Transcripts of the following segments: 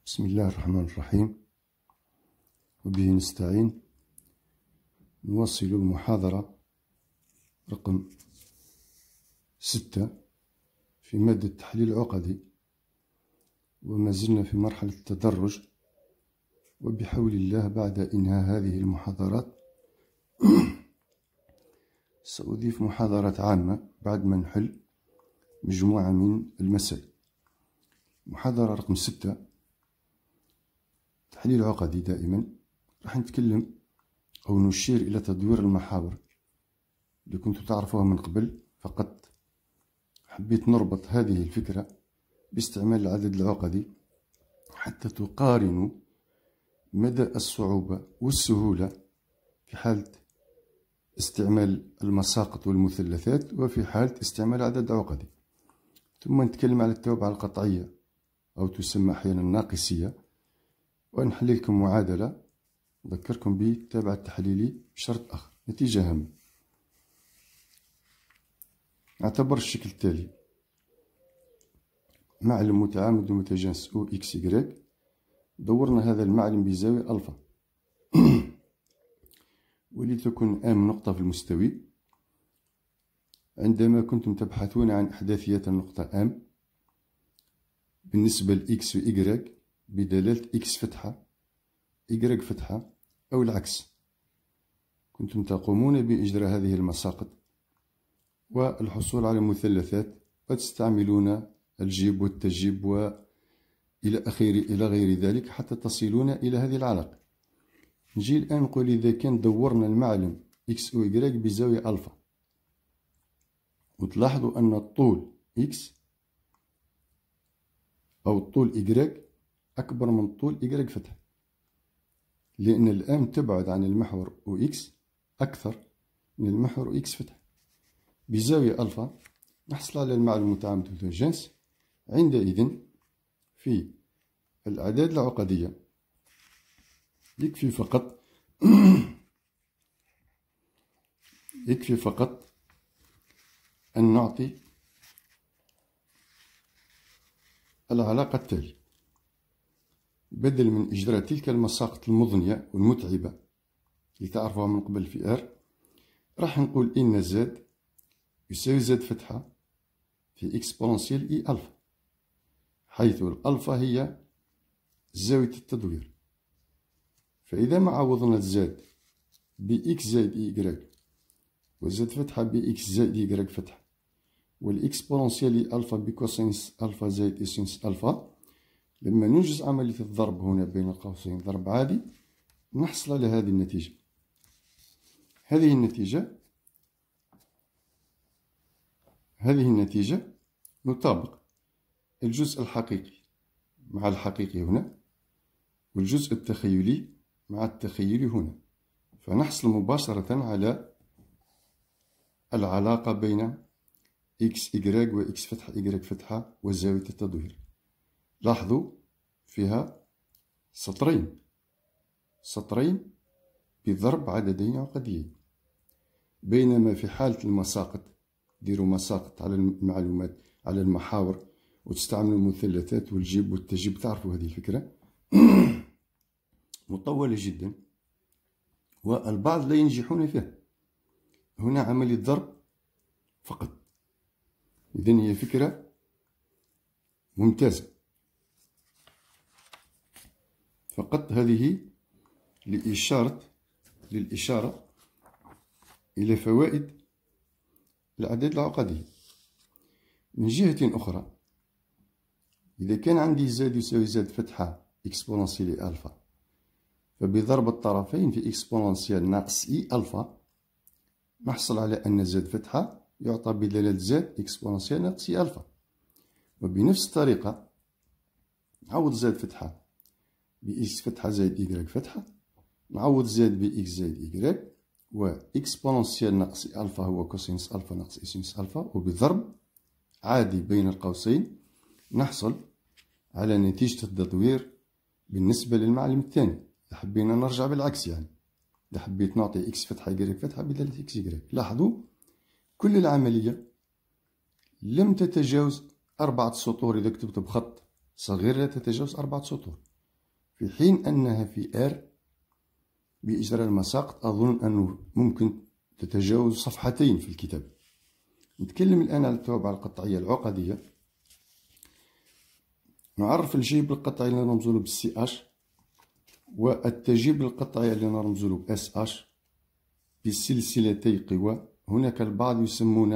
بسم الله الرحمن الرحيم، وبه نستعين. نواصل المحاضرة رقم 6 في مادة التحليل العقدي، وما زلنا في مرحلة التدرج. وبحول الله بعد إنهاء هذه المحاضرات سأضيف محاضرات عامة بعد ما نحل مجموعة من المسائل. محاضرة رقم 6 تحليل عقدي. دائما راح نتكلم أو نشير إلى تدوير المحاور اللي كنتوا تعرفوها من قبل، فقط حبيت نربط هذه الفكرة باستعمال العدد العقدي حتى تقارنوا مدى الصعوبة والسهولة في حالة استعمال المساقط والمثلثات وفي حالة استعمال عدد عقدي. ثم نتكلم على التوابع القطعية أو تسمى أحيانا ناقصية، ونحل لكم معادلة أذكركم بالتابع التحليلي بشرط آخر. نتيجة هامة. نعتبر الشكل التالي: معلم متعامد ومتجانس أو إكس إكغيك. دورنا هذا المعلم بزاوية ألفا ولتكن أم نقطة في المستوي. عندما كنتم تبحثون عن إحداثية النقطة أم بالنسبة لإكس وإكغيك بدلالة إكس فتحة إكغيك فتحة أو العكس، كنتم تقومون بإجراء هذه المساقط والحصول على مثلثات، وتستعملون الجيب والتجيب إلى غير ذلك حتى تصلون إلى هذه العلاقة. نجي الآن نقول إذا كان دورنا المعلم إكس أو إكغيك بزاوية ألفا، وتلاحظوا أن الطول إكس أو الطول إكغيك أكبر من طول إكغيك فتحة، لأن الأم تبعد عن المحور أو إكس أكثر من المحور أو إكس فتحة. بزاوية ألفا نحصل على المعلم المتعامد والمتجانس. عندئذ في الأعداد العقدية يكفي فقط أن نعطي العلاقة التالية: بدل من إجراء تلك المساقط المضنية والمتعبة اللي تعرفوها من قبل في R، راح نقول إن زد يساوي زد فتحة في إكسبوننسيال إي ألفا، حيث الألفا هي زاوية التدوير. فإذا ما عوضنا الزد بإكس زائد إي إكغيك وزد فتحة بإكس زائد إي إكغيك فتحة والإكسبوننسيال إي ألفا بكوسينس ألفا زائد إسينس ألفا، لما ننجز عملية الضرب هنا بين قوسين ضرب عادي نحصل على هذه النتيجة. هذه النتيجة نطابق الجزء الحقيقي مع الحقيقي هنا والجزء التخيلي مع التخيلي هنا، فنحصل مباشرة على العلاقة بين إكس إكغيك وإكس فتحة إكغيك فتحة وزاوية التدوير. لاحظوا فيها سطرين بضرب عددين عقديين، بينما في حالة المساقط ديروا مساقط على المعلومات على المحاور وتستعملوا المثلثات والجيب والتجيب، تعرفوا هذه الفكرة مطولة جدا والبعض لا ينجحون فيها. هنا عملية ضرب فقط، إذن هي فكرة ممتازة. فقط هذه للإشارة إلى فوائد الأعداد العقدية. من جهة أخرى، إذا كان عندي زد يساوي زد فتحة إكسبوننسيال إي ألفا، فبضرب الطرفين في إكسبوننسيال ناقص إي ألفا نحصل على أن زد فتحة يعطى بدلالة زد إكسبوننسيال ناقص إي ألفا. وبنفس الطريقة نعوض زد فتحة بإكس فتحة زائد إكغيك فتحة، نعوض زد بإكس زائد إكغيك، وإكسبوننسيال ناقص إي ألفا هو كوسينس ألفا ناقص إسينس ألفا، وبضرب عادي بين القوسين نحصل على نتيجة التدوير بالنسبة للمعلم الثاني. إذا حبينا نرجع بالعكس، يعني إذا حبيت نعطي إكس فتحة إكغيك فتحة بدالة إكس إكغيك، لاحظوا كل العملية لم تتجاوز 4 سطور. إذا كتبت بخط صغير لا تتجاوز 4 سطور، في حين أنها في R بإجراء المساقط أظن أنه ممكن تتجاوز صفحتين في الكتاب. نتكلم الآن على التوابع القطعية العقدية. نعرف الجيب القطعي اللي نرمز له بالسي اش، والتجيب القطعي اللي نرمز له باس اش بسلسلتي قوى. هناك البعض يسمون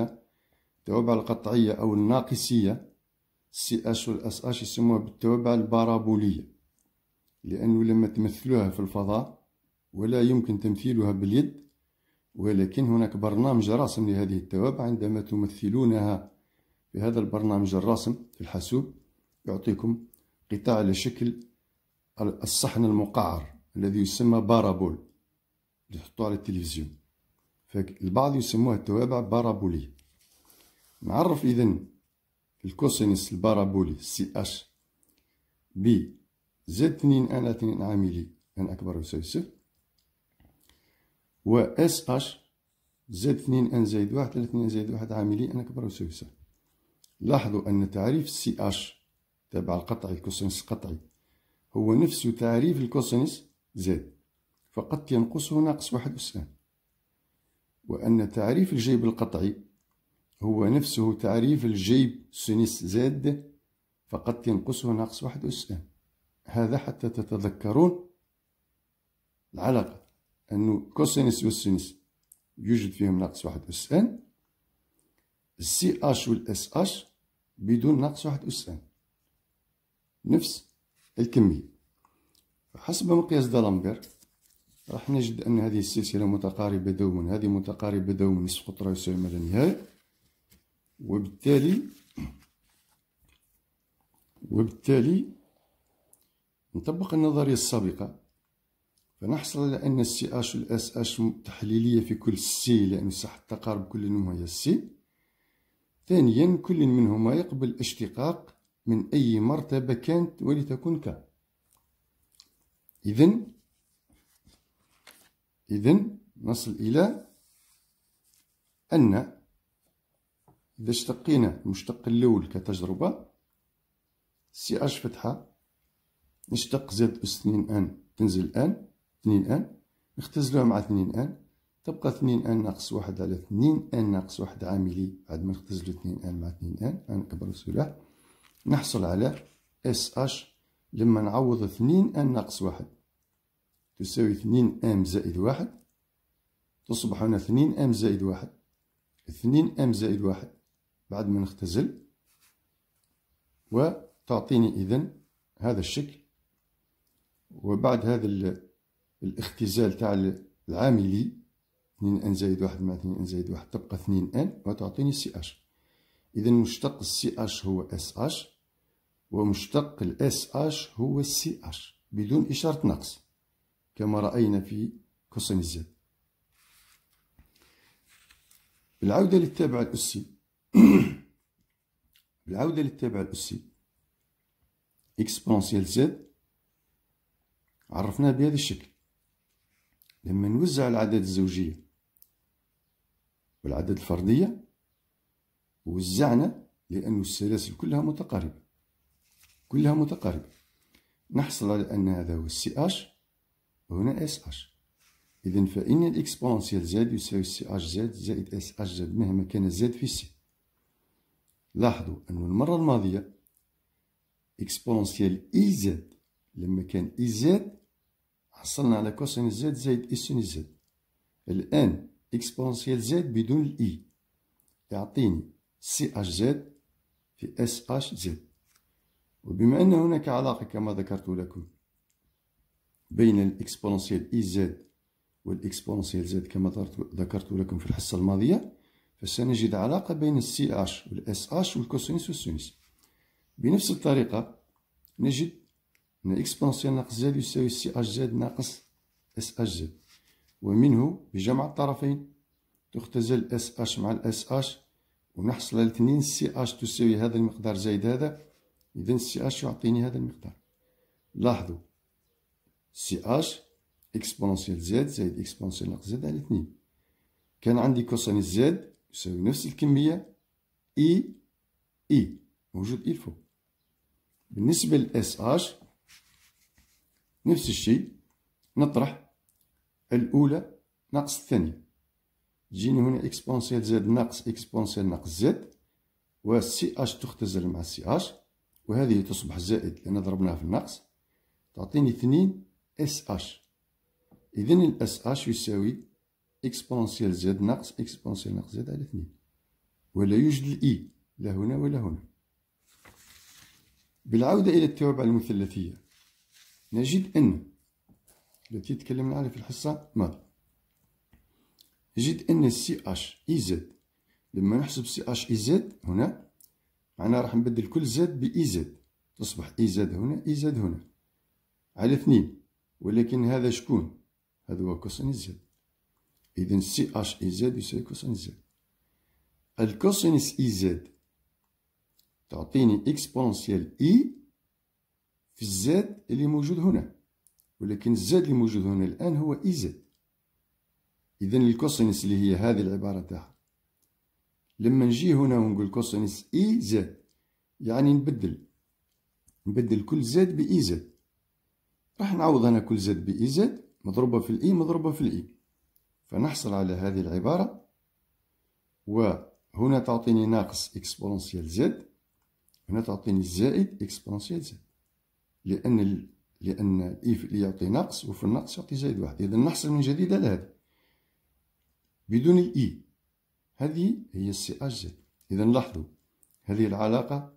التوابع القطعية أو الناقصية السي اش والاس اش يسموها بالتوابع البارابولية، لأنه لما تمثلوها في الفضاء ولا يمكن تمثيلها باليد، ولكن هناك برنامج راسم لهذه التوابع. عندما تمثلونها في هذا البرنامج الراسم في الحاسوب يعطيكم قطاع على شكل الصحن المقعر الذي يسمى بارابول اللي تحطوه على التلفزيون، فالبعض يسموها التوابع بارابولية. نعرف إذن الكوسينس البارابولي سي اش ب زد 2 ان 2 عاملي ان أكبر يساوي صفر، و اس اش زد 2 ان زائد 1 على 2 ان زائد 1 عاملي ان أكبر يساوي صفر. لاحظوا أن تعريف السي اش تبع القطعي الكوسينس القطعي هو نفس تعريف الكوسينس زد، فقط ينقصه ناقص 1 أس ان، وأن تعريف الجيب القطعي هو نفسه تعريف الجيب سينيس زد، فقط ينقصه ناقص 1 أس ان. هذا حتى تتذكرون العلاقة، أنه كوسينس والسينيس يوجد فيهم ناقص 1 أس ان، السي اش والاس اش بدون ناقص 1 أس ان، نفس الكمية. حسب مقياس دالامبير راح نجد أن هذه السلسلة متقاربة دوما، هذه متقاربة دوما، نصف قطرها يساوي ما لا نهاية، وبالتالي نطبق النظرية السابقة فنحصل على أن السي اش والاس اش تحليلية في كل سي، لأن صح التقارب كل منهما هي السي. ثانيا كل منهما يقبل اشتقاق من أي مرتبة كانت ولتكن ك. إذن نصل إلى أن إذا اشتقينا المشتق الأول كتجربة سي اش فتحة، نشتق زد أس 2 ان تنزل ان 2 ان، نختزلوها مع 2 ان، تبقى 2 ان ناقص 1 على 2 ان ناقص 1 عاملي بعد ما نختزلو 2 ان مع 2 ان أكبر يساوي، نحصل على اس اش لما نعوض 2 ان ناقص 1 تساوي 2 ام زائد 1، تصبح هنا 2 ام زائد 1، 2 ام زائد 1 بعد ما نختزل، وتعطيني إذن هذا الشكل. وبعد هذا الاختزال تاع العاملي 2 ان زائد 1 مع 2 ان زائد 1 تبقى 2 ان وتعطيني سي اش. إذن مشتق السي اش هو اس اش، ومشتق الاس اش هو السي اش بدون إشارة نقص كما رأينا في كوسينس زد. بالعودة للتابع الأسي إكسبونسيال زد عرفناه بهذا الشكل. لما نوزع الأعداد الزوجية والأعداد الفردية وزعنا، لأن السلاسل كلها متقاربة، نحصل على أن هذا هو السي اش وهنا اس اش. إذن فإن الإكسبونسيال زد يساوي سي اش زد زائد اس اش زد مهما كان زد في سي. لاحظوا أن المرة الماضية إكسبونسيال إي زد لما كان إي زد حصلنا على كوسينس زد زائد إي سينوس زد. الآن إكسبونسيال زد بدون الإي يعطيني سي اش زد في اس اش زد. وبما أن هناك علاقة كما ذكرت لكم بين الإكسبونسيال إي زد والإكسبونسيال زد كما ذكرت لكم في الحصة الماضية، فسنجد علاقة بين السي اش والاس اش والكوسينس والسينوس. بنفس الطريقة نجد أن إكسبونسيال ناقص زد يساوي سي اش زد ناقص اس اش زد، ومنه بجمع الطرفين تختزل اس اش مع الاس اش ونحصل على 2 سي اش تساوي هذا المقدار زائد هذا. إذن سي اش يعطيني هذا المقدار. لاحظوا سي اش إكسبونسيال زد زائد إكسبونسيال ناقص زد على 2. كان عندي كوسينس زد يساوي نفس الكمية إي موجود إي الفوق. بالنسبة للإس اش نفس الشيء نطرح الأولى ناقص الثانية، تجيني هنا إكسبونسيال زد ناقص إكسبونسيال ناقص زد، والسي اش تختزل مع السي اش، وهذه تصبح زائد لأن ضربناها في الناقص، تعطيني 2 اس اش. إذن الاس اش يساوي إكسبونسيال زد ناقص إكسبونسيال ناقص زد على 2، ولا يوجد الإي لا هنا ولا هنا. بالعودة إلى التوابع المثلثية نجد أن التي تكلمنا عنها في الحصة الماضية، نجد أن السي اش إي زد لما نحسب سي اش إي زد هنا معناها راح نبدل كل زد بإي زد، تصبح إي زد هنا إي زد هنا على 2، ولكن هذا شكون؟ هذا هو كوسينوس زد. إذن سي اش إي زد يساوي كوسينوس زد. الكوسينوس إي زد تعطيني إكسبونسيال إي في الزد اللي موجود هنا، ولكن الزد اللي موجود هنا الآن هو إي زد. إذن الكوسينوس اللي هي هذه العبارة تاعها، لما نجي هنا ونقول كوسينوس إي زد يعني نبدل كل زد بإي زد، راح نعوض هنا كل زد بإي زد مضروبة في الإي مضروبة في الإي، فنحصل على هذه العبارة. وهنا تعطيني ناقص إكسبونسيال زد، هنا تعطيني زائد إكسبونسيال زد، لأن الإي في الإي يعطي ناقص وفي الناقص يعطي زائد واحد. إذا نحصل من جديد على هذا بدون الإي، هذه هي السي اش زد. إذا لاحظوا هذه العلاقة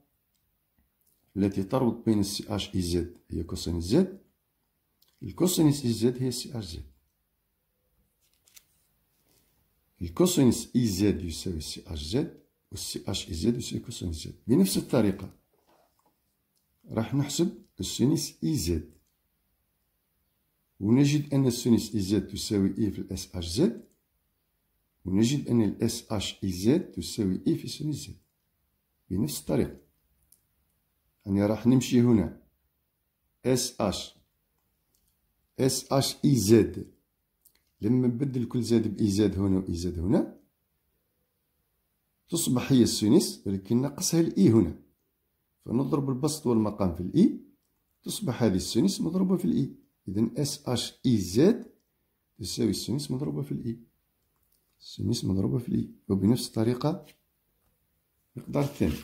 التي تربط بين السي اش إي زد هي كوسينوس زد، الكوسينوس إي زد هي السي اش زد. الكوسينوس إي زد يساوي السي اش زد، والسي اش إي زد يساوي كوسينوس زد. بنفس الطريقة راح نحسب السينوس إي زد، ونجد أن السينوس إي زد تساوي إي في الإس اش زد، ونجد أن الإس اش إي زد تساوي إي في سينوس زد. بنفس الطريقة يعني راح نمشي هنا إس اش إي زد، لما نبدل كل زد بإي زد هنا وإي زد هنا تصبح هي السينوس، ولكن نقصها الإي هنا، فنضرب البسط والمقام في الإي تصبح هذه السينوس مضروبة في الإي. إذن إس اش إي زد تساوي السينوس مضروبة في الإي، السينوس مضروبة في الإي. وبنفس الطريقة المقدار الثاني.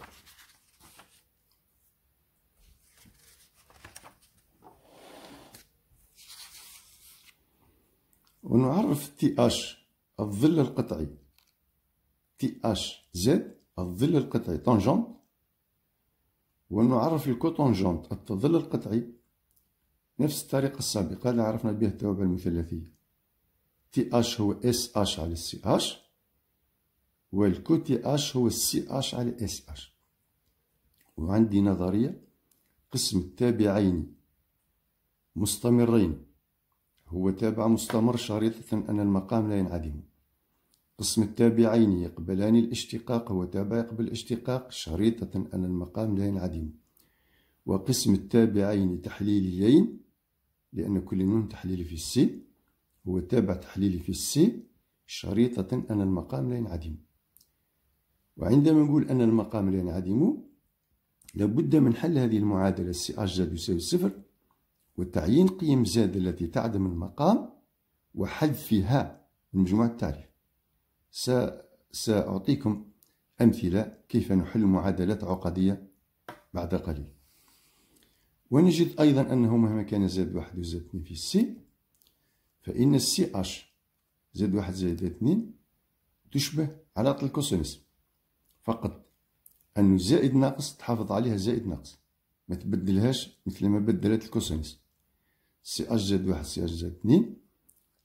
ونعرف تي اش الظل القطعي، تي اش زد الظل القطعي طونجونت، ونعرف الكوتونجونت الظل القطعي نفس الطريقة السابقة اللي عرفنا بها التوابع المثلثية. تي اش هو اس اش على السي اش، والكو تي اش هو السي اش على اس اش. وعندي نظرية قسم التابعين مستمرين هو تابع مستمر شريطة أن المقام لا ينعدم. قسم التابعين يقبلان الاشتقاق هو تابع يقبل الاشتقاق شريطة أن المقام لا ينعدم. وقسم التابعين تحليليين لأن كل منهم تحليلي في السي هو تابع تحليلي في السي شريطة أن المقام لا ينعدم. وعندما نقول أن المقام لا ينعدم لابد من حل هذه المعادلة سي اش زد يساوي صفر، وتعيين قيم زاد التي تعدم المقام وحذفها من مجموع التعريف. سأعطيكم أمثلة كيف نحل معادلات عقدية بعد قليل. ونجد أيضا أنه مهما كان زد واحد وزد اثنين في السي، فإن السي اش زد واحد زائد اثنين تشبه علاقة الكوسينوس، فقط أنه زائد ناقص تحافظ عليها زائد ناقص، ما تبدلهاش مثل ما بدلت الكوسينوس. سي اش زد واحد سي اش زد اثنين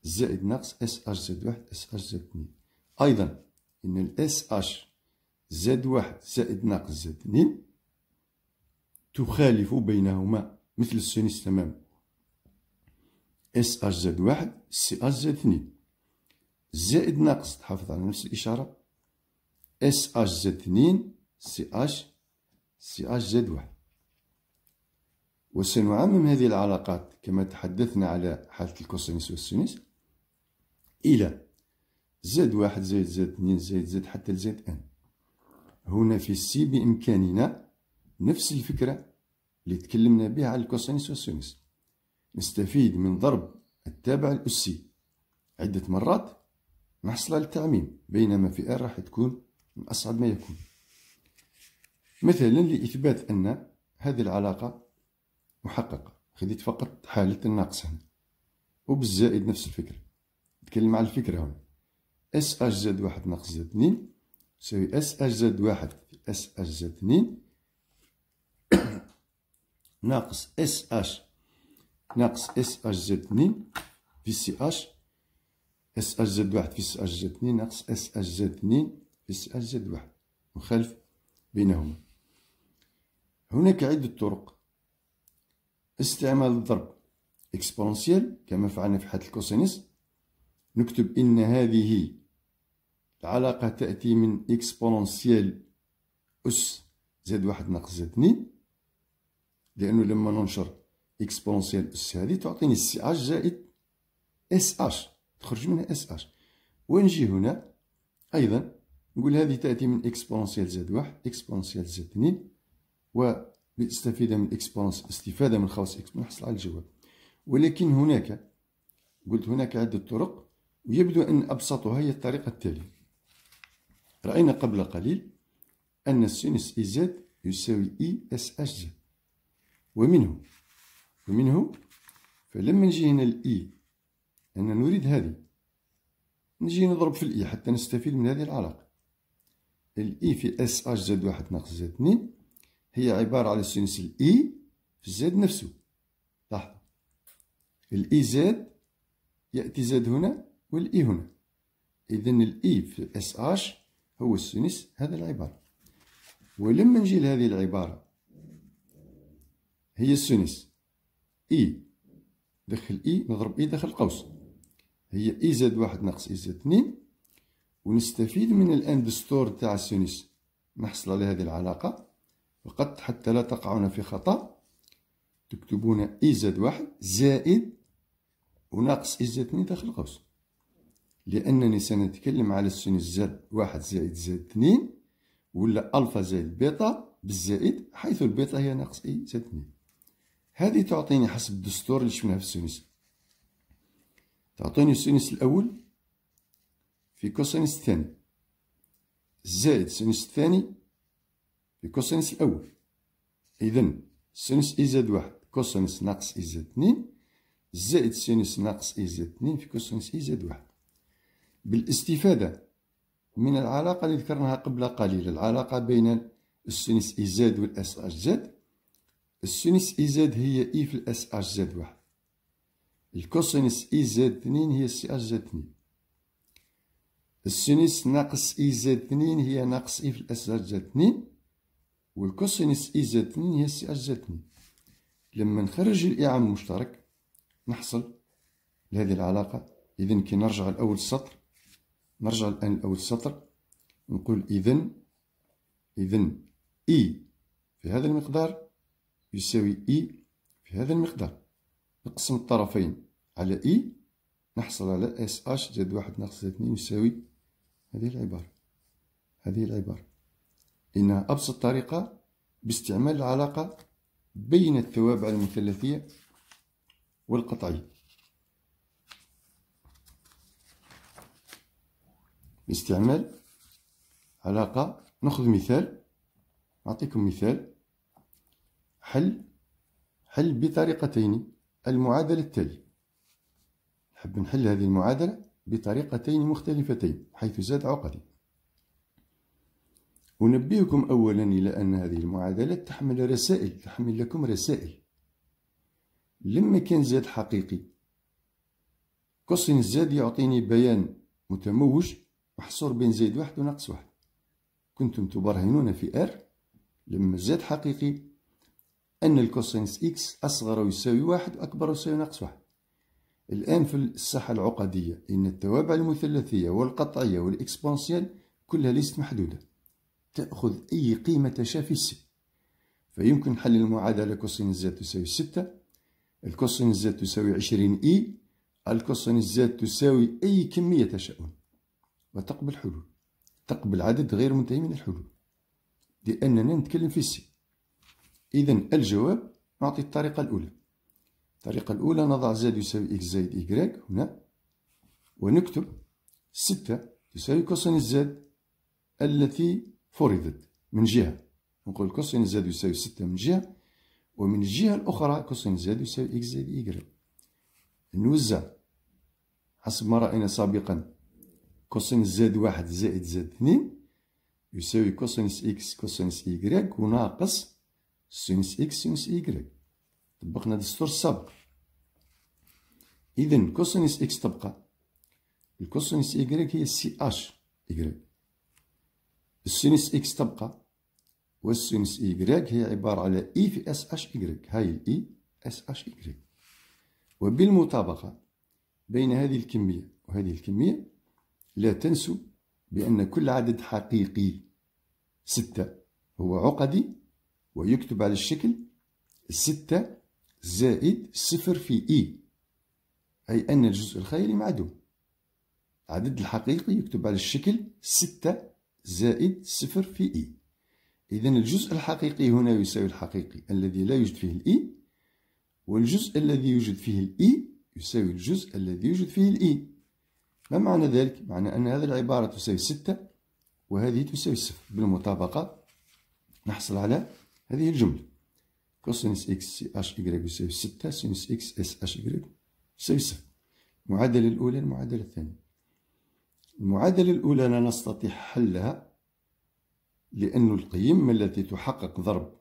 زائد ناقص اس اش زد واحد اس اش زد اثنين. أيضا إن الاس اش زد واحد زائد ناقص زد اثنين تخالف بينهما مثل السينوس تماما. اس اش زد واحد سي اش زد اثنين زائد ناقص تحافظ على نفس الإشارة اس اش زد اثنين سي اش زد واحد. وسنعمم هذه العلاقات كما تحدثنا على حالة الكوسينوس والسينوس إلى زد واحد زائد زد اثنين زائد زد حتى لزد ان. هنا في السي بإمكاننا نفس الفكرة اللي تكلمنا بها على الكوسينوس والسينوس، نستفيد من ضرب التابع الأسي عدة مرات نحصل على التعميم، بينما في R راح تكون من أصعب ما يكون. مثلا لإثبات أن هذه العلاقة محققة خديت فقط حالة الناقص هنا، وبالزائد نفس الفكرة، نتكلم على الفكرة هنا. اس اش زائد واحد ناقص زائد 2 تساوي اس اش زائد واحد في اس اش زائد 2 ناقص اس اش ناقص اس اش زائد 2 في سي اش، اس اش زائد واحد في سي اش زائد 2 ناقص اس اش زائد 2 في سي اش زائد واحد، مخالف بينهما. هناك عدة طرق استعمال الضرب اكسبونسيال كما فعلنا في حالة الكوسينوس. نكتب إن هذه العلاقة تأتي من اكسبونسيال أس زائد واحد ناقص زائد 2، لأنه لما ننشر اكسبونسيال أس هذه تعطيني سي اش زائد اس اش، تخرج منها اس اش. ونجي هنا أيضا نقول هذه تأتي من اكسبونسيال زائد واحد اكسبونسيال زائد 2، وبالاستفادة من الاكسبونس استفادة من خواص اكس نحصل على الجواب. ولكن هناك قلت هناك عدة طرق، ويبدو أن أبسطها هي الطريقة التالية. رأينا قبل قليل أن السينوس إي زد يساوي إي اس اش زد، ومنه فلما نجي هنا الإي أن نريد هذه، نجي نضرب في الإي حتى نستفيد من هذه العلاقة. الإي في اس اش زد واحد ناقص زد 2 هي عبارة على سينوس الإي في الزد نفسه. لاحظوا الإي زد يأتي زد هنا والإي هنا، إذن الإي في اس اش هو السينوس هذا العبارة. ولما نجي لهذه العبارة هي السينوس إي دخل إي نضرب إي داخل قوس، هي إي زد واحد ناقص إي زد 2، ونستفيد من الآن دستور تاع السينوس نحصل على هذه العلاقة. فقط حتى لا تقعون في خطأ تكتبون إي زد واحد زائد وناقص إي زد 2 داخل قوس، لأنني سنتكلم على السينوس زد واحد زائد زد 2 ولا ألفا زائد بيتا بالزائد، حيث البيتا هي ناقص إي زد 2. هذه تعطيني حسب الدستور اللي شفناه في السينوس، تعطيني السينوس الأول في كوسينوس الثاني زائد السينوس الثاني في كوسينوس الأول. إذن سينوس إي زد واحد كوسينوس ناقص إي زد 2 زائد سينوس ناقص إي زد 2 في كوسينوس إي زد واحد، بالاستفادة من العلاقة اللي ذكرناها قبل قليل، العلاقة بين السينوس إي زد والأس اش زد. السينوس إي زد هي إي في الأس اش زد واحد، الكوسينوس إي زد 2 هي سي اش زد 2، السينوس ناقص إي زد 2 هي ناقص إي في الأس اش زد 2، والكوسينوس إي زد 2 هي سي اش زد 2. لما نخرج الإعمام المشترك نحصل لهذه العلاقة. إذن كي نرجع لأول السطر، نرجع الآن لأول السطر نقول إذن إي في هذا المقدار يساوي إي في هذا المقدار، نقسم الطرفين على إي نحصل على اس اش زائد واحد ناقص زائد 2 يساوي هذه العبارة. إنها أبسط طريقة باستعمال العلاقة بين التوابع المثلثية والقطعية. باستعمال علاقة نأخذ مثال، أعطيكم مثال حل بطريقتين المعادلة التالية. نحب نحل هذه المعادلة بطريقتين مختلفتين حيث زاد عقدي. أنبهكم أولا إلى أن هذه المعادلة تحمل لكم رسائل. لما كان زاد حقيقي كوسينوس زاد يعطيني بيان متموج محصور بين زائد واحد وناقص واحد. كنتم تبرهنون في ار لما زاد حقيقي أن الكوسينوس إكس أصغر ويساوي واحد وأكبر ويساوي ناقص واحد. الآن في الساحة العقدية إن التوابع المثلثية والقطعية والإكسبونسيال كلها ليست محدودة، تأخذ أي قيمة تشاء في السي. فيمكن حل المعادلة كوسينوس زد تساوي 6، الكوسينوس زد تساوي 20 إي، الكوسينوس زد تساوي أي كمية تشاءون، وتقبل حلول، تقبل عدد غير منتهي من الحلول، لأننا نتكلم في السي. إذن الجواب نعطي الطريقة الأولى. الطريقة الأولى نضع زد يساوي إكس زائد إيكغيك هنا، ونكتب 6 تساوي كوسينوس زد التي فرضت من جهة. نقول كوسينوس زد يساوي 6 من جهة، ومن الجهة الأخرى كوسينوس زد يساوي إكس زائد إيكغيك. نوزع حسب ما رأينا سابقا، كوسينوس زد 1 زائد زد 2 يساوي كوسينوس إكس كوسينوس إيكغيك وناقص سينوس إكس سينوس إيكغيك. طبقنا دستور السابق. إذن كوسينوس إكس تبقى، الكوسينوس إيكغيك هي سي أش إيكغيك. السينوس إكس تبقى، والسينوس إيكغيك هي عبارة على إي في إس أش إيكغيك. هاي الإي إس أش إيكغيك. وبالمطابقة بين هذه الكمية وهذه الكمية، لا تنسوا بأن كل عدد حقيقي 6 هو عقدي، ويكتب على الشكل 6 زائد 0 في إي، أي أن الجزء الخيالي معدوم. العدد الحقيقي يكتب على الشكل 6 زائد 0 في إي. إذن الجزء الحقيقي هنا يساوي الحقيقي الذي لا يوجد فيه الإي، والجزء الذي يوجد فيه الإي يساوي الجزء الذي يوجد فيه الإي. ما معنى ذلك؟ معنى أن هذه العبارة تساوي 6 وهذه تساوي 0. بالمطابقة نحصل على هذه الجملة: كوسينوس إكس سي أش إيكغيك يساوي 6 سينوس إكس إس أش إيكغيك يساوي 0. المعادلة الأولى. المعادلة الثانية. المعادلة الأولى لا نستطيع حلها، لأن القيم التي تحقق ضرب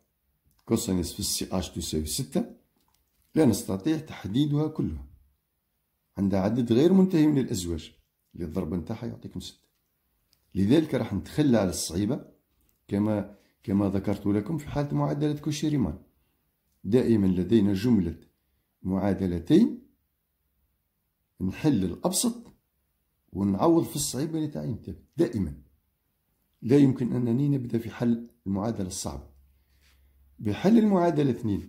كوسينوس في السي أش تساوي 6 لا نستطيع تحديدها كلها. عندها عدد غير منتهي من الأزواج اللي الضرب نتاعها يعطيكم 6. لذلك راح نتخلى على الصعيبة كما ذكرت لكم في حالة معادلة كوشي-ريمان. دائما لدينا جملة معادلتين، نحل الأبسط ونعوض في الصعيبة لتعيين التالي. دائما لا يمكن أنني نبدأ في حل المعادلة الصعبة. بحل المعادلة 2،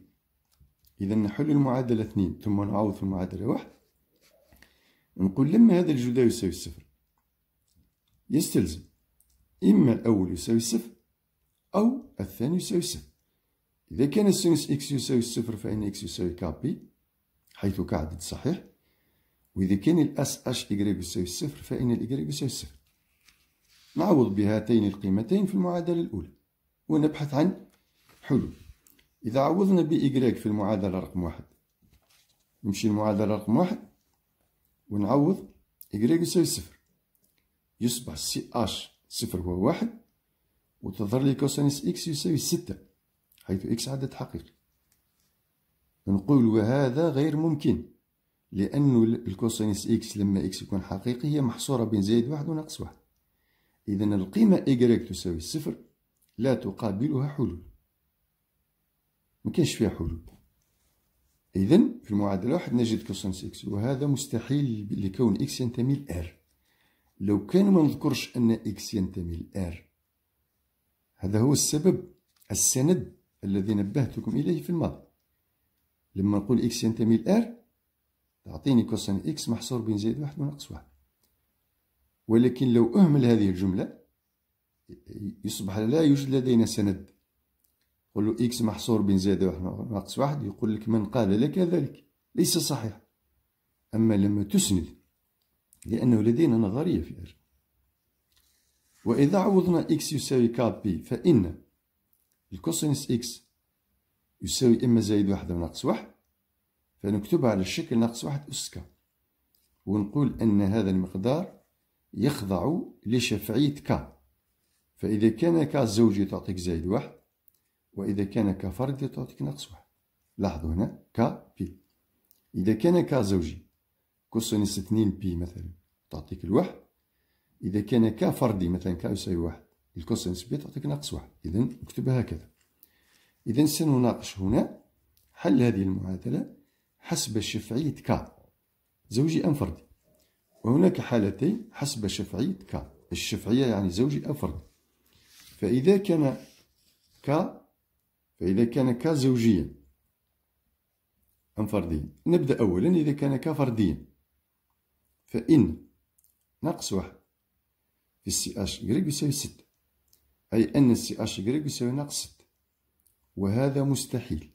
إذا نحل المعادلة 2 ثم نعوض في المعادلة 1، نقول لما هذا الجداء يساوي 0 يستلزم إما الأول يساوي 0 أو الثاني يساوي 0. إذا كان السينوس إكس يساوي 0 فإن إكس يساوي كابي حيث كعدد صحيح، وإذا كان الأس أش إيكغيك يساوي 0 فإن الإيكغيك يساوي 0. نعوض بهاتين القيمتين في المعادلة الأولى ونبحث عن حلول. إذا عوضنا بإيكغيك في المعادلة رقم 1، نمشي المعادلة رقم 1 ونعوض إيكغيك يساوي 0، يصبح سي أش 0 هو 1، وتظهر لي كوسينوس إكس يساوي 6 حيث إكس عدد حقيقي. نقول وهذا غير ممكن، لأن الكوسينوس إكس لما إكس يكون حقيقي هي محصورة بين زائد 1 وناقص 1. إذن القيمة إيكغيك تساوي 0 لا تقابلها حلول، مكانش فيها حلول. إذن في المعادلة 1 نجد كوسينوس إكس، وهذا مستحيل لكون إكس ينتمي لآر. لو كان ما نذكرش أن إكس ينتمي لآر، هذا هو السبب السند الذي نبهتكم إليه في الماضي. لما نقول إكس ينتمي لآر تعطيني كوسين إكس محصور بين زائد 1 وناقص 1. ولكن لو أهمل هذه الجملة يصبح لا يوجد لدينا سند. قل له إكس محصور بين زائد 1 وناقص 1، يقول لك من قال لك ذلك ليس صحيح. أما لما تسند، لأنه لدينا نظرية في آر. وإذا عوضنا إكس يساوي كاب بي، فإن الكوسينوس إكس يساوي إما زائد 1 أو ناقص 1، فنكتبها على الشكل ناقص 1 أس ك، ونقول أن هذا المقدار يخضع لشفعية ك. فإذا كان ك زوجي تعطيك زائد 1، وإذا كان ك فردي تعطيك ناقص 1. لاحظوا هنا ك بي. إذا كان ك زوجي كوسينوس 2 بي مثلا تعطيك الواحد. إذا كان ك فردي مثلا ك يساوي 1، الكوسينوس بي تعطيك ناقص 1. إذا نكتبها هكذا. إذا سنناقش هنا حل هذه المعادلة حسب شفعية ك زوجي أم فردي. وهناك حالتين حسب شفعية ك. الشفعية يعني زوجي أو فردي. فإذا كان ك زوجيا أم فرديا، نبدأ أولا. إذا كان ك فرديا فإن ناقص 1 في السي أش إيكغيك يساوي 6، أي أن السي أش إيكغيك يساوي ناقص 6. وهذا مستحيل،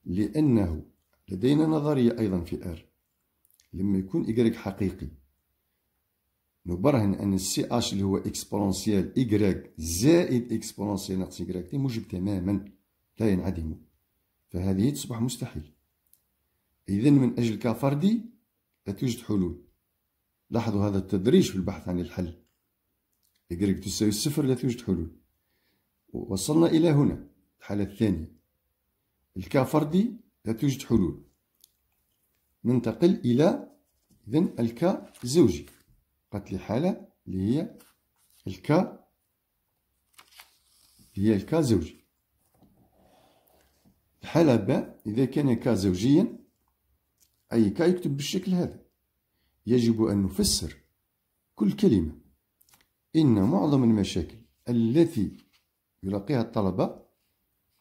لأنه لدينا نظرية أيضا في R. لما يكون Y حقيقي نبرهن أن السي اش اللي هو اكسبوننسيال Y زائد اكسبوننسيال ناقص Y تي موجب تماما لا ينعدم، فهذه تصبح مستحيل. إذن من أجل ك فردي لا توجد حلول. لاحظوا هذا التدريج في البحث عن الحل. Y تساوي صفر لا توجد حلول. وصلنا إلى هنا الحالة الثانية، الك فردي لا توجد حلول. ننتقل إلى إذن الك زوجي. بقات لي حالة اللي هي الك زوجي. الحالة ب إذا كان ك زوجيا أي ك يكتب بالشكل هذا. يجب أن نفسر كل كلمة. إن معظم المشاكل التي يلاقيها الطلبة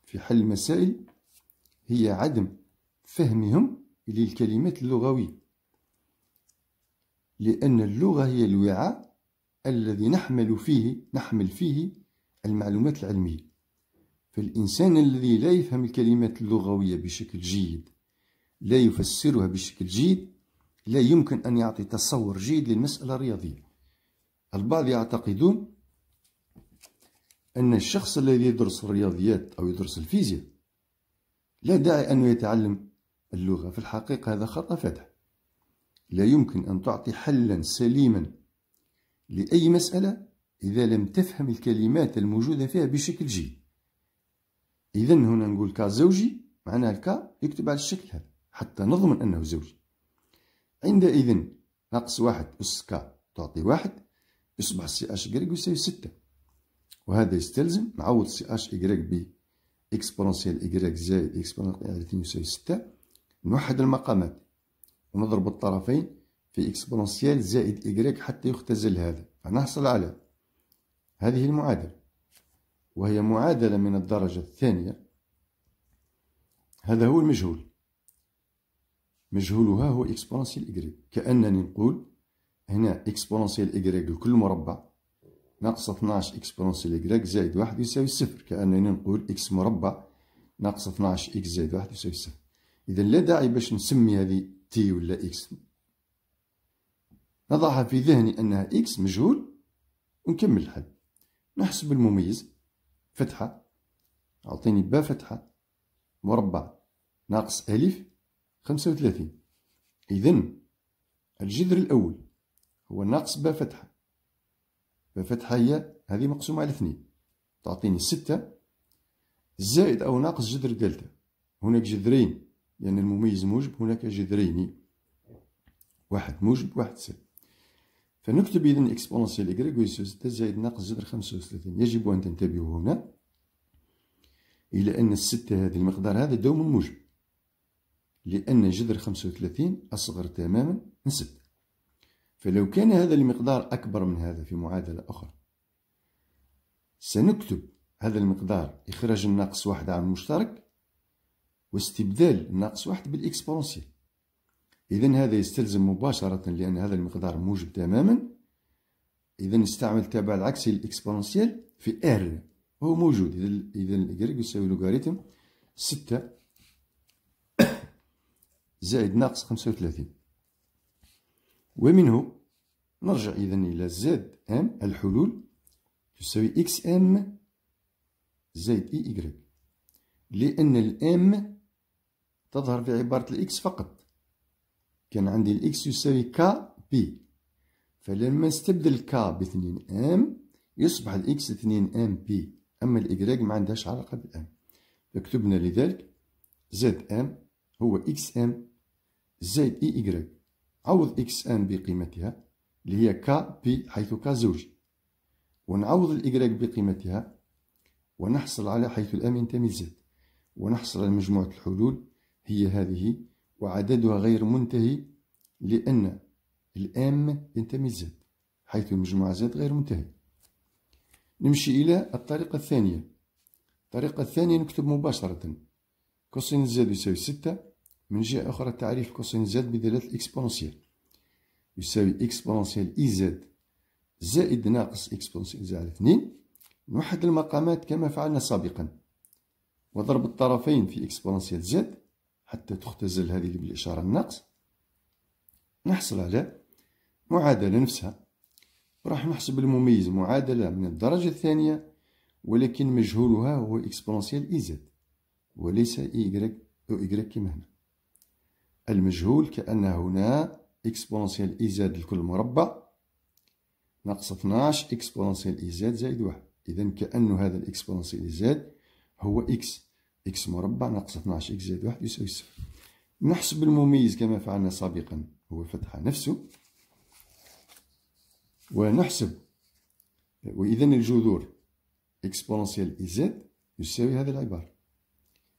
في حل المسائل هي عدم فهمهم للكلمات اللغوية، لأن اللغة هي الوعاء الذي نحمل فيه المعلومات العلمية. فالإنسان الذي لا يفهم الكلمات اللغوية بشكل جيد، لا يفسرها بشكل جيد، لا يمكن أن يعطي تصور جيد للمسألة الرياضية. البعض يعتقدون أن الشخص الذي يدرس الرياضيات أو يدرس الفيزياء لا داعي أنه يتعلم اللغة. في الحقيقة هذا خطأ فادح. لا يمكن أن تعطي حلا سليما لأي مسألة إذا لم تفهم الكلمات الموجودة فيها بشكل جيد. إذن هنا نقول ك زوجي، معناها الك يكتب على الشكل هذا حتى نضمن أنه زوجي. عندئذ ناقص واحد أس ك تعطي واحد، يصبح سي اش إكغيك يساوي 6. وهذا يستلزم نعوض سي اش إكغيك ب إكسبوننسيال إكغيك زائد إكسبوننسيال يساوي 6. نوحد المقامات ونضرب الطرفين في إكسبوننسيال زائد إكغيك حتى يختزل هذا، فنحصل على هذه المعادلة، وهي معادلة من الدرجة الثانية. هذا هو المجهول، مجهولها هو إكسبوننسيال إكغيك. كأنني نقول هنا إكسبوننسيال إكغيك لكل مربع ناقص 12 إكسبوننسيال إكغيك زائد 1 يساوي 0. كأنني نقول إكس مربع ناقص 12 إكس زائد 1 يساوي 0. إذا لا داعي باش نسمي هذه تي ولا إكس، نضعها في ذهني أنها إكس مجهول ونكمل الحل. نحسب المميز فتحة، أعطيني با فتحة مربع ناقص ألف 35. إذن الجذر الأول هو ناقص با فتحة. با فتحة هي هذه مقسومة على 2 تعطيني 6 زائد أو ناقص جذر دلتا. هناك جذرين لأن المميز موجب، هناك جذرين، واحد موجب واحد سالب. فنكتب إذن إكسبوننسيال إكغيك يساوي 6 زائد ناقص جذر 35. يجب أن تنتبهوا هنا إلى أن 6 هذا المقدار هذا دوم موجب، لأن جذر 35 أصغر تماما من 6. فلو كان هذا المقدار أكبر من هذا في معادلة أخرى سنكتب هذا المقدار إخراج الناقص واحد عن المشترك واستبدال الناقص واحد بالإكسبوننسيال. إذن هذا يستلزم مباشرة لأن هذا المقدار موجب تماما، إذن نستعمل التابع العكسي للإكسبوننسيال في R وهو موجود. إذن الإكغيك يساوي لوغاريتم 6 زائد ناقص 35. ومنه نرجع إذن إلى زد ام. الحلول تساوي إكس ام زائد إي إكغيك، لأن الام تظهر في عبارة الإكس فقط. كان عندي الإكس يساوي ك بي، فلما نستبدل ك ب2 ام يصبح الإكس 2 ام بي، أما الإكغيك ما عندهاش علاقة بالام. فكتبنا لذلك زد ام هو إكس ام زائد إي إكغيك. عوض إكس ام بقيمتها اللي هي ك بي حيث ك زوجي، ونعوض الإكغيك بقيمتها ونحصل على حيث الام ينتمي لزد، ونحصل على مجموعة الحلول هي هذه، وعددها غير منتهي لأن الام ينتمي لزد حيث المجموعة زد غير منتهية. نمشي إلى الطريقة الثانية. الطريقة الثانية نكتب مباشرة كوسين زد يساوي 6. من جهة أخرى تعريف كوسين زد بدلالة الإكسبوننسيال يساوي إكسبوننسيال إي زد زائد ناقص إكسبوننسيال زد على 2. نوحد المقامات كما فعلنا سابقا وضرب الطرفين في إكسبوننسيال زد حتى تختزل هذه اللي بالإشارة الناقص، نحصل على معادلة نفسها. راح نحسب المميز معادلة من الدرجة الثانية، ولكن مجهولها هو إكسبونسيال إي زد وليس إي إو كما هنا. المجهول كأن هنا إكسبونسيال إي زد الكل مربع ناقص 12 إكسبونسيال إي زد زائد 1. إذا كأن هذا الإكسبونسيال إي زد هو إكس مربع ناقص 12 إكس زائد 1 يساوي 0. نحسب المميز كما فعلنا سابقا، هو فتحة نفسه، ونحسب، وإذا الجذور إكسبونسيال إي زد يساوي هذه العبارة.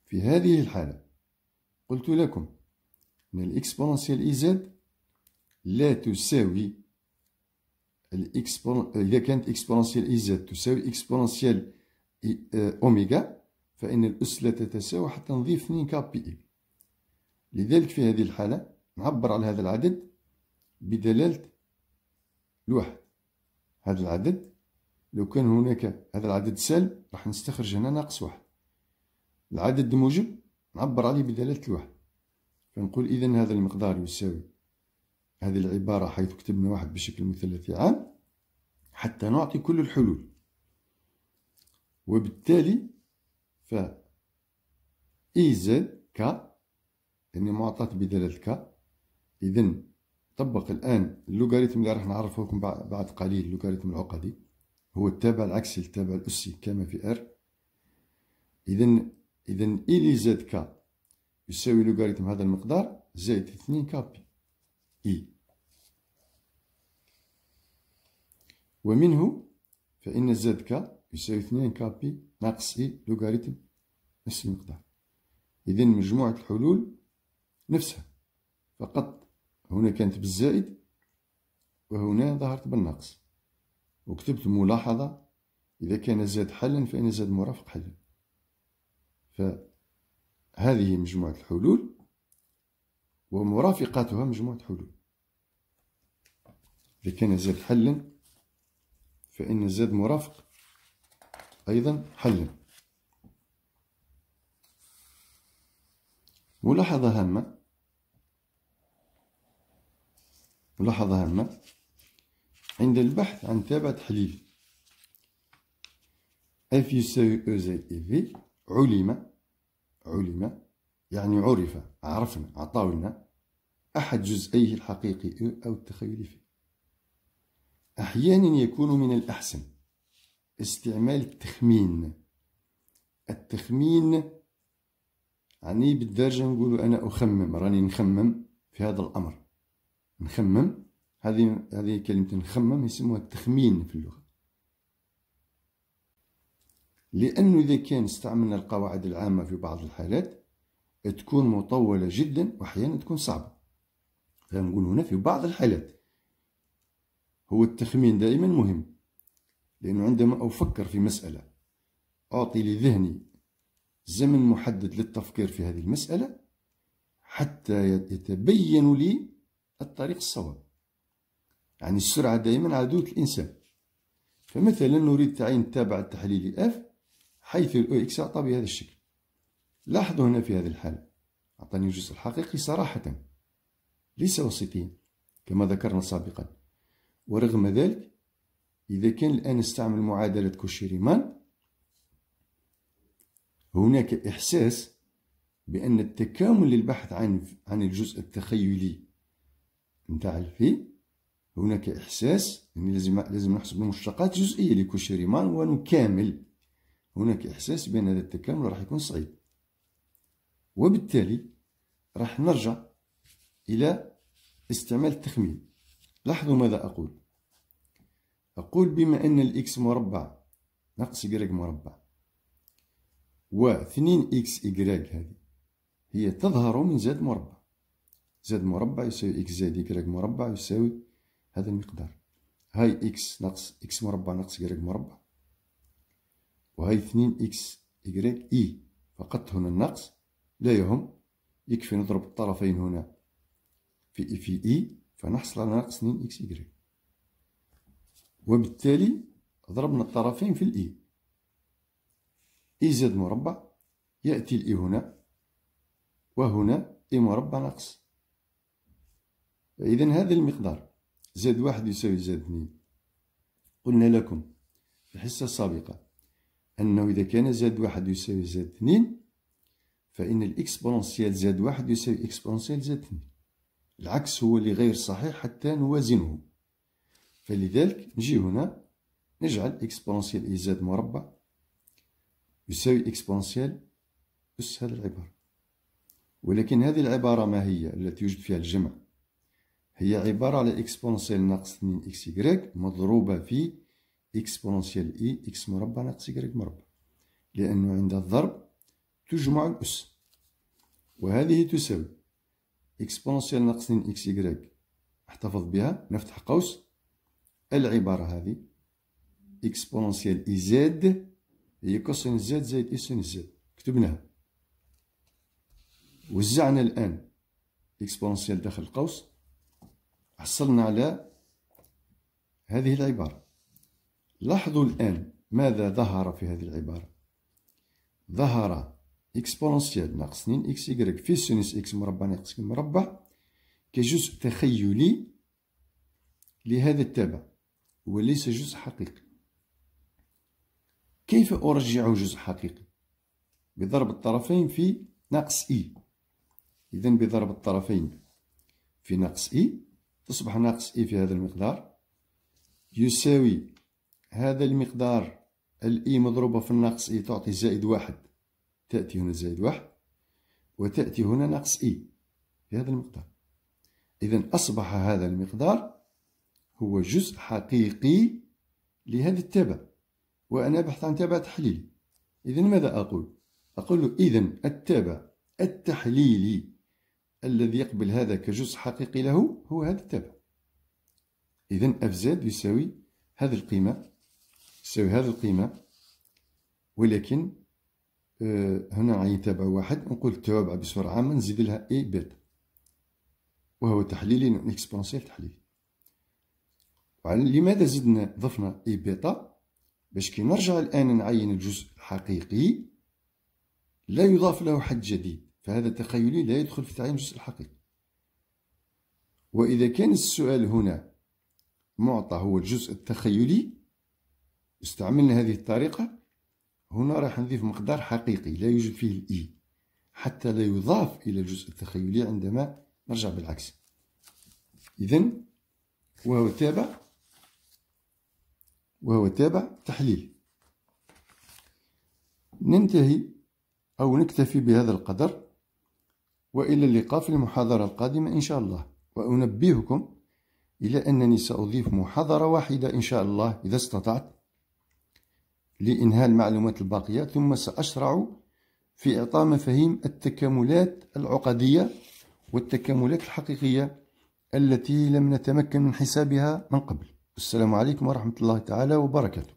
في هذه الحالة قلت لكم أن الإكسبونسيال إي زد لا تساوي إذا كانت إكسبونسيال إي زد تساوي إكسبونسيال أوميغا، فإن الأس لا تتساوي حتى نضيف 2 كاب بي إي. لذلك في هذه الحالة نعبر على هذا العدد بدلالة الواحد. هذا العدد لو كان هناك هذا العدد سالب راح نستخرج هنا ناقص 1. العدد موجب نعبر عليه بدلالة الواحد، فنقول إذن هذا المقدار يساوي هذه العبارة حيث كتبنا 1 بشكل مثلثي عام حتى نعطي كل الحلول. وبالتالي ف إي زد ك يعني معطاة بدلالة ك. إذن طبق الآن اللوغاريتم اللي راح نعرفه لكم بعد قليل، اللوغاريتم العقدي هو التابع العكسي للتابع الأسي كما في R. إذن إي لي زد ك يساوي لوغاريتم هذا المقدار زائد 2 ك بي إي، ومنه فإن زد ك يساوي 2 ك بي ناقص إي لوغاريتم نفس المقدار. إذن مجموعة الحلول نفسها، فقط هنا كانت بالزائد وهنا ظهرت بالناقص. وكتبت ملاحظة: إذا كان زاد حلا فإن زاد مرافق حلا. فهذه مجموعة الحلول ومرافقاتها مجموعة حلول. إذا كان زاد حلا فإن زاد مرافق أيضا حلا. ملاحظة هامة عند البحث عن تابع تحليلي F يساوي E زائد EV، علم يعني عرفنا عطاولنا أحد جزئيه الحقيقي E أو التخيلي فيه. أحيانا يكون من الأحسن استعمال التخمين يعني بالدارجة نقول أنا أخمم، راني نخمم في هذا الأمر. نخمم، هذه كلمة نخمم يسموها التخمين في اللغة. لأنه إذا كان استعملنا القواعد العامة في بعض الحالات تكون مطولة جدا وأحيانا تكون صعبة. فنقول هنا في بعض الحالات هو التخمين دائما مهم، لأنه عندما أفكر في مسألة أعطي لذهني زمن محدد للتفكير في هذه المسألة حتى يتبين لي الطريق الصواب. يعني السرعة دائما عدوة الإنسان. فمثلا نريد تعيين التابع التحليلي F حيث ال OX أعطى بهذا الشكل. لاحظوا هنا في هذه الحالة أعطاني الجزء الحقيقي صراحة ليس وسطيا كما ذكرنا سابقا. ورغم ذلك إذا كان الآن نستعمل معادلة كوشي-ريمان هناك إحساس بأن التكامل للبحث عن الجزء التخيلي نتاع الفي، هناك إحساس أن لازم نحسب المشتقات جزئية لكوشي-ريمان ونكامل. هناك إحساس بأن هذا التكامل راح يكون صعيب، وبالتالي راح نرجع إلى استعمال التخمين. لاحظوا ماذا أقول بما أن الإكس مربع ناقص إكس مربع و 2 إكس إكس هذه هي تظهر من زد مربع. زد مربع يساوي إكس زائد إكس مربع يساوي هذا المقدار. هاي إكس ناقص إكس مربع ناقص إكس مربع، وهاي 2 إكس إكس إي. فقط هنا النقص لا يهم، يكفي نضرب الطرفين هنا في إي فنحصل على ناقص 2 إكس إكس. وبالتالي ضربنا الطرفين في الإي. إي زد مربع يأتي الإي هنا وهنا إي مربع ناقص. فإذا هذا المقدار زاد واحد يساوي زاد اثنين. قلنا لكم في الحصة السابقة أنه إذا كان زاد واحد يساوي زاد اثنين فإن الإكسبونسيال زاد واحد يساوي إكسبونسيال زاد اثنين. العكس هو اللي غير صحيح حتى نوازنه. فلذلك نجي هنا نجعل إكسبونسيال إي زاد مربع يساوي إكسبونسيال أس هذه العبارة. ولكن هذه العبارة ما هي التي يوجد فيها الجمع؟ هي عبارة على إكسبونسيال ناقص 2 إكس إكغيك مضروبة في إكسبونسيال إي إكس مربع ناقص إكغيك مربع، لأنه عند الضرب تجمع الأس، وهذه تساوي إكسبونسيال ناقص 2 إكس إكغيك، احتفظ بها نفتح قوس، العبارة هذه إكسبونسيال إي زاد هي كوسين زاد زائد إي سين زاد، كتبناها. وزعنا الآن إكسبونسيال داخل القوس، حصلنا على هذه العبارة. لاحظوا الآن ماذا ظهر في هذه العبارة. ظهر إكسبونسيال ناقص 2 إكس إكغيك في سينوس إكس مربع ناقص إكس مربع كجزء تخيلي لهذا التابع وليس جزء حقيقي. كيف أرجعه جزء حقيقي؟ بضرب الطرفين في ناقص إي. إذن بضرب الطرفين في ناقص إي تصبح ناقص إي في هذا المقدار يساوي هذا المقدار الإي مضروبة في الناقص إي تعطي زائد واحد، تأتي هنا زائد واحد وتأتي هنا ناقص إي في هذا المقدار. إذن أصبح هذا المقدار هو جزء حقيقي لهذا التابع، وأنا أبحث عن تابع تحليلي. إذن ماذا أقول؟ أقول إذن التابع التحليلي الذي يقبل هذا كجزء حقيقي له هو هذا التابع. إذن أف زد يساوي هذه القيمة، يساوي هذه القيمة، ولكن هنا نعين تابع واحد، نقول التوابع بصورة عامة نزيد لها إي بيتا، وهو تحليلي إكسبونسيال تحليلي. لماذا زدنا ضفنا إي بيتا؟ باش كي نرجع الآن نعين الجزء الحقيقي لا يضاف له حد جديد، فهذا تخيلي لا يدخل في تعيين الجزء الحقيقي. وإذا كان السؤال هنا معطى هو الجزء التخيلي استعملنا هذه الطريقة، هنا راح نضيف مقدار حقيقي لا يوجد فيه الإي حتى لا يضاف إلى الجزء التخيلي عندما نرجع بالعكس. إذن وهو تابع تحليل. ننتهي أو نكتفي بهذا القدر، وإلى اللقاء في المحاضرة القادمة إن شاء الله. وأنبهكم إلى أنني سأضيف محاضرة واحدة إن شاء الله إذا استطعت لإنهاء المعلومات الباقية، ثم سأشرع في إعطاء مفاهيم التكاملات العقدية والتكاملات الحقيقية التي لم نتمكن من حسابها من قبل. السلام عليكم ورحمة الله تعالى وبركاته.